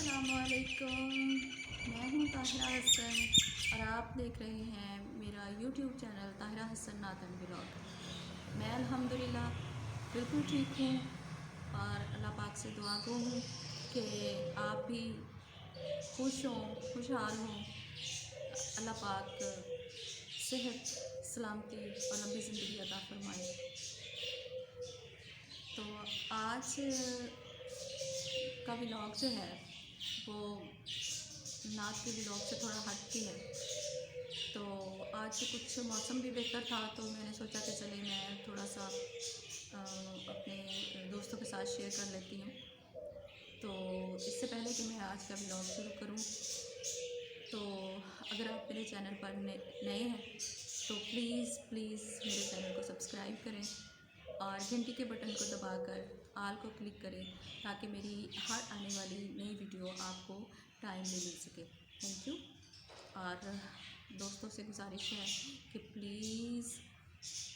अस्सलामुअलैकुम। मैं हूँ ताहिरा हसन और आप देख रहे हैं मेरा यूट्यूब चैनल ताहिरा हसन नातन ब्लॉग। मैं अल्हम्दुलिल्लाह बिल्कुल ठीक हूँ और अल्लाह पाक से दुआ गो हूँ कि आप भी खुश हों, खुशहाल हों। अल्लाह पाक सेहत, सलामती और लंबी ज़िंदगी अता फरमाए। तो आज का व्लॉग जो है वो नात के व्लॉग से थोड़ा हट के है। तो आज कुछ मौसम भी बेहतर था तो मैंने सोचा कि चले मैं थोड़ा सा अपने दोस्तों के साथ शेयर कर लेती हूँ। तो इससे पहले कि मैं आज का व्लॉग शुरू करूँ, तो अगर आप मेरे चैनल पर नए हैं तो प्लीज़ मेरे चैनल को सब्सक्राइब करें और घंटी के बटन को दबाकर आल को क्लिक करें ताकि मेरी हर आने वाली नई वीडियो आपको टाइमली मिल सके। Thank you. और दोस्तों से गुजारिश है कि प्लीज़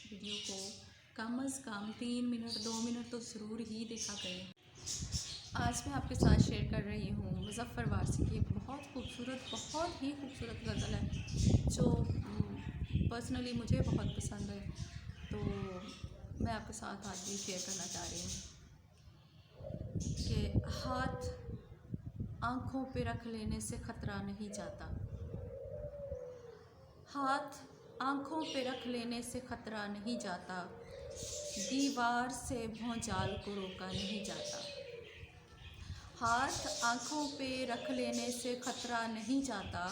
वीडियो को कम अज़ कम 3 मिनट 2 मिनट तो ज़रूर ही देखा करें। आज मैं आपके साथ शेयर कर रही हूँ मुज़फ़्फ़र वारसी की एक बहुत ही खूबसूरत गज़ल है जो पर्सनली मुझे बहुत पसंद है। तो मैं आपके साथ आज भी शेयर करना चाह रही हूँ कि हाथ आँखों पे रख लेने से ख़तरा नहीं जाता, हाथ आँखों पे रख लेने से ख़तरा नहीं जाता, दीवार से भौचाल को रोका नहीं जाता। हाथ आँखों पे रख लेने से ख़तरा नहीं जाता,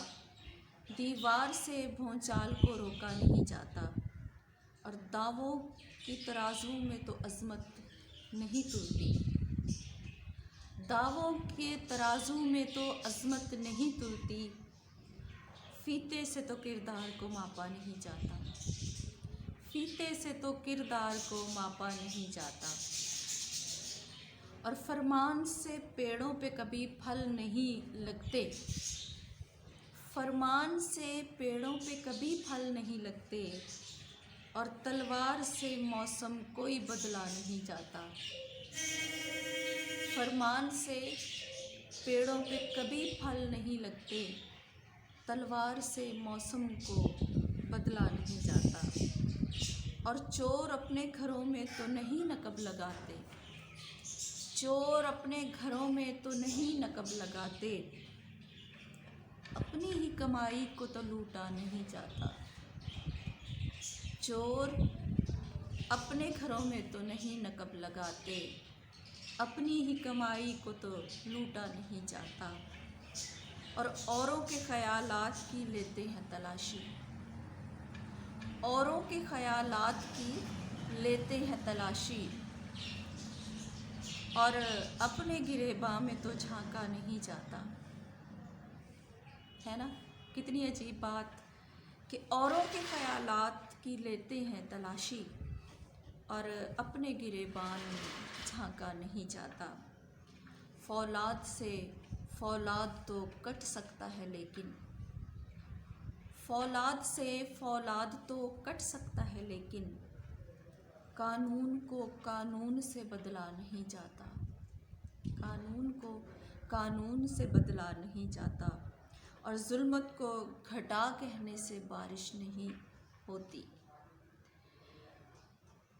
दीवार से भौचाल को रोका नहीं जाता। और दावों की तराजू में तो अज़मत नहीं तुलती, दावों के तराजू में तो अज़मत नहीं तुलती, फीते से तो किरदार को मापा नहीं जाता, फीते से तो किरदार को मापा नहीं जाता। और फरमान से पेड़ों पे कभी फल नहीं लगते, फरमान से पेड़ों पे कभी फल नहीं लगते, और तलवार से मौसम कोई बदला नहीं जाता। फरमान से पेड़ों पे कभी फल नहीं लगते, तलवार से मौसम को बदला नहीं जाता। और चोर अपने घरों में तो नहीं नकब लगाते, चोर अपने घरों में तो नहीं नकब लगाते, अपनी ही कमाई को तो लूटा नहीं जाता। चोर अपने घरों में तो नहीं नकब लगाते, अपनी ही कमाई को तो लूटा नहीं जाता। और औरों के ख़यालात की लेते हैं तलाशी, औरों के ख़यालात की लेते हैं तलाशी, और अपने गिरेबां में तो झांका नहीं जाता। है ना, कितनी अजीब बात कि औरों के ख़यालात की लेते हैं तलाशी और अपने गिरेबान में झांका नहीं जाता। फौलाद से फौलाद तो कट सकता है लेकिन, फौलाद से फौलाद तो कट सकता है लेकिन, कानून को कानून से बदला नहीं जाता, कानून को कानून से बदला नहीं जाता। और जुल्मत को घटा कहने से बारिश नहीं होती,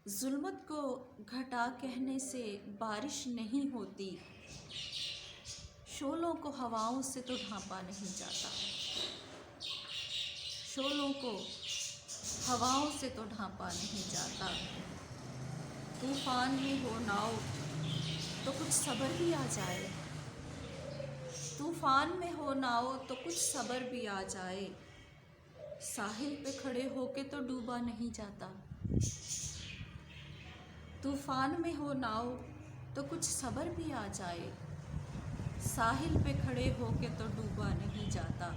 जुल्मत को घटा कहने से बारिश नहीं होती, शोलों को हवाओं से तो ढांपा नहीं जाता, शोलों को हवाओं से तो ढांपा नहीं जाता। तूफ़ान में हो नाव तो कुछ सब्र भी आ जाए, तूफ़ान में हो नाव तो कुछ सब्र भी आ जाए, साहिल पे खड़े होके तो डूबा नहीं जाता। तूफ़ान में हो नाव तो कुछ सब्र भी आ जाए, साहिल पे खड़े होके तो डूबा नहीं जाता।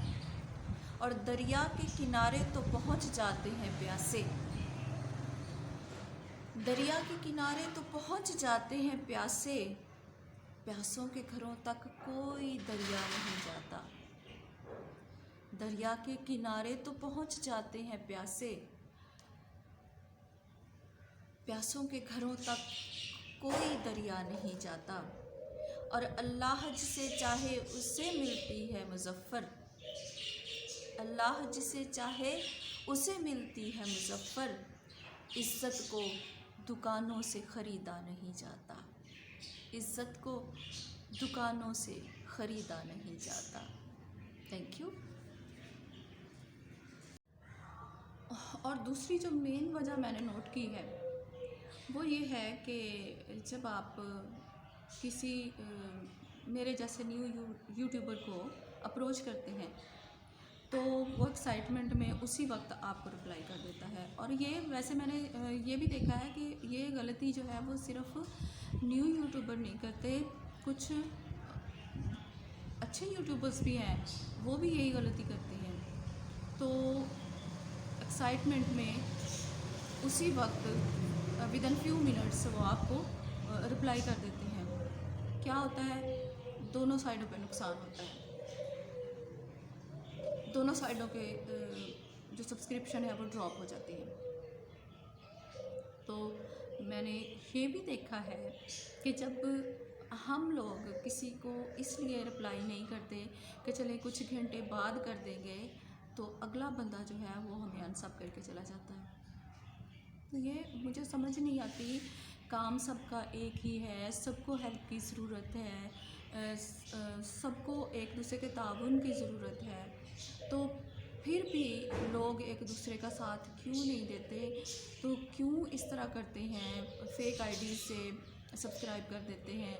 और दरिया के किनारे तो पहुंच जाते हैं प्यासे, दरिया के किनारे तो पहुंच जाते हैं प्यासे, प्यासों के घरों तक कोई दरिया नहीं जाता। दरिया के किनारे तो पहुंच जाते हैं प्यासे, प्यासों के घरों तक कोई दरिया नहीं जाता। और अल्लाह जिसे चाहे उससे मिलती है मुज़फ़्फ़र। अल्लाह जिसे चाहे उसे मिलती है मुज़फ़्फ़र। इज़्ज़त को दुकानों से ख़रीदा नहीं जाता। इज़्ज़त को दुकानों से ख़रीदा नहीं जाता। Thank you. और दूसरी जो मेन वजह मैंने नोट की है वो ये है कि जब आप किसी मेरे जैसे न्यू यूट्यूबर को अप्रोच करते हैं तो वो एक्साइटमेंट में उसी वक्त आपको रिप्लाई कर देता है। और ये वैसे मैंने ये भी देखा है कि ये गलती जो है वो सिर्फ न्यू यूट्यूबर नहीं करते, कुछ अच्छे यूट्यूबर्स भी हैं वो भी यही गलती करते हैं। तो एक्साइटमेंट में उसी वक्त विदिन फ्यू मिनट्स वो आपको रिप्लाई कर देते हैं। क्या होता है, दोनों साइडों पे नुकसान होता है। दोनों साइडों के जो सब्सक्रिप्शन है वो ड्रॉप हो जाती है। तो मैंने ये भी देखा है कि जब हम लोग किसी को इसलिए रिप्लाई नहीं करते कि चले कुछ घंटे बाद कर देंगे, तो अगला बंदा जो है वो हमें अनसब करके चला जाता है। तो ये मुझे समझ नहीं आती, काम सबका एक ही है, सबको हेल्प की ज़रूरत है, सबको एक दूसरे के ताउन की ज़रूरत है, तो फिर भी लोग एक दूसरे का साथ क्यों नहीं देते? तो क्यों इस तरह करते हैं, फेक आईडी से सब्सक्राइब कर देते हैं,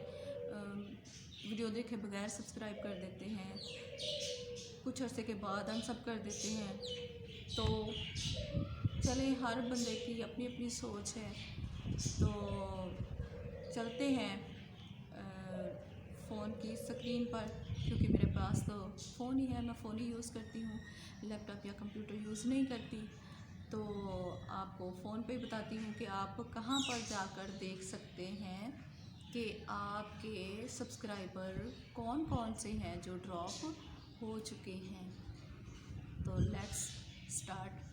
वीडियो देखे बगैर सब्सक्राइब कर देते हैं, कुछ अर्से के बाद अनसब कर देते हैं। तो चले, हर बंदे की अपनी अपनी सोच है। तो चलते हैं फ़ोन की स्क्रीन पर, क्योंकि मेरे पास तो फ़ोन ही है, मैं फ़ोन ही यूज़ करती हूँ, लैपटॉप या कंप्यूटर यूज़ नहीं करती। तो आपको फ़ोन पे बताती हूँ कि आप कहाँ पर जाकर देख सकते हैं कि आपके सब्सक्राइबर कौन कौन से हैं जो ड्रॉप हो चुके हैं। तो लेट्स स्टार्ट।